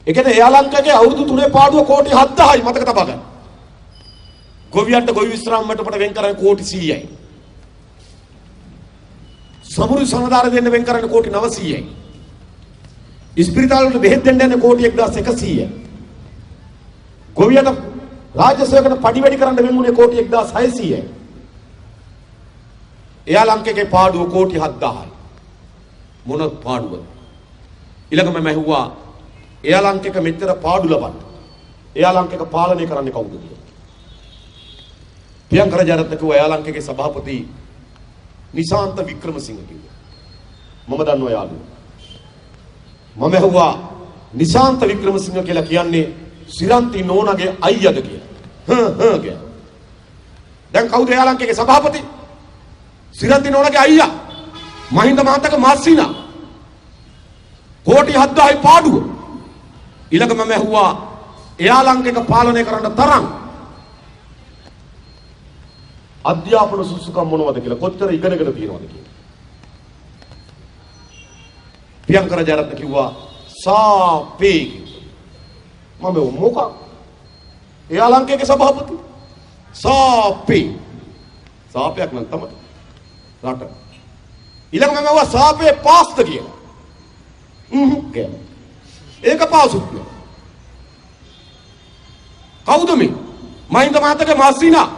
ඒ කියන්නේ එයාලංකගේ අවුරුදු 3 පාඩුව කෝටි 7000යි මතක තබා ගන්න. ගොවියන්ට ගොවි විශ්‍රාම මට්ටමට වෙන් කරන්නේ කෝටි 100යි. සමුරු සනදාර දෙන්න වෙන් කරන්නේ කෝටි 900යි. ඉස්පිරිතාල වලට බෙහෙත් දෙන්න යන්නේ කෝටි 1100යි. ගොවියට රාජ්‍ය සේවකට පඩි වැඩි කරන්න වෙනුනේ කෝටි 1600යි. එයාලංකගේ පාඩුව කෝටි 7000යි. මොන පාඩුවද? ඊළඟම මම ඇහුවා එයාලංකක මෙච්චර පාඩු ලබන්න. එයාලංකක පාලනය කරන්නේ කවුද කියලා. ප්‍රියංකර ජයරත්න කිව්වා එයාලංකගේ සභාපති නිශාන්ත වික්‍රමසිංහ කිව්වා. මම දන්නවා යාළුවෝ. මම ඇහුවා නිශාන්ත වික්‍රමසිංහ කියලා කියන්නේ සිරන්ති නෝනාගේ අයියාද කියලා. කියලා. දැන් කවුද එයාලංකගේ සභාපති? සිරන්ති නෝනාගේ අයියා. මහින්ද මහත්තයාගේ මාස්සිනා. කෝටි 7000යි පාඩුව. ඊළඟ මම ඇහුවා එයාලංකක පාලනය කරන්න තරම් අධ්‍යාපන සුසුකම් මොනවද කියලා කොච්චර ඉගෙනගෙන තියෙනවද කියලා. ප්‍රියංකර ජයරත්න කිව්වා සාපේ. මම මොකක්? එයාලංකගේ සභාපති සාපේ. සාපයක් නම් තමයි රට. ඊළඟ මම ඇහුවා සාපේ පාස්ද කියලා. කියලා. ඒක පාසුත් නෑ. කවුද මේ? මහින්ද මහත්තයාගේ මාස්සිනා.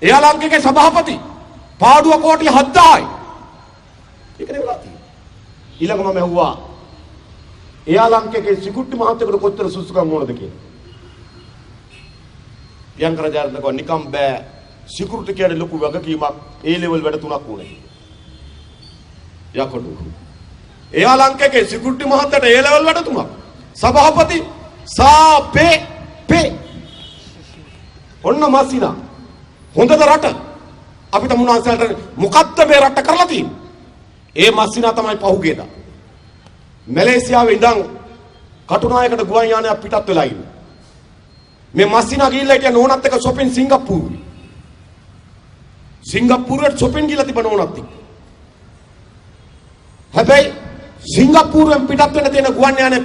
එයාලංකගේ සභාපති. පාඩුව කෝටි 7000යි. ඒක නේ වෙලා තියෙන්නේ. ඊළඟ මම ඇහුවා එයාලංකගේ සිකුට්ටි මහත්තයාට කොච්චර සුසුකම් ඕනද කියලා. ප්‍රියංකර ජයරත්න කිව්වා නිකම් බෑ. සිකුට්ටි කියන්නේ ලොකු වගකීමක්. ඒ ලෙවල් වැඩ 3ක් ඕනේ. යකඩු. එයාලංකගේ සිකුට්ටි මහත්තයාට ඒ ලෙවල් වැඩ 3ක්. සභාපති සාපේ පේ. ඔන්න මාසිනා. හොඳද රට? අපිට මුනාසලට මොකද්ද මේ රට කරලා තියෙන්නේ? ඒ මාසිනා තමයි පහුගියදා. මැලේසියාවේ ඉඳන් කටුනායකට ගුවන් යානයක් පිටත් වෙලා ඉන්නේ. මේ මාසිනා ගිහිල්ලා හිටිය නෝනත් එක්ක shopping සිංගප්පූරුවේ. සිංගප්පූරුවට shopping ගිහලා තිබ්බ නෝනත් එක්ක. හැබැයි සිංගප්පූරුවෙන් පිටත් වෙන්න තියෙන ගුවන් යානේ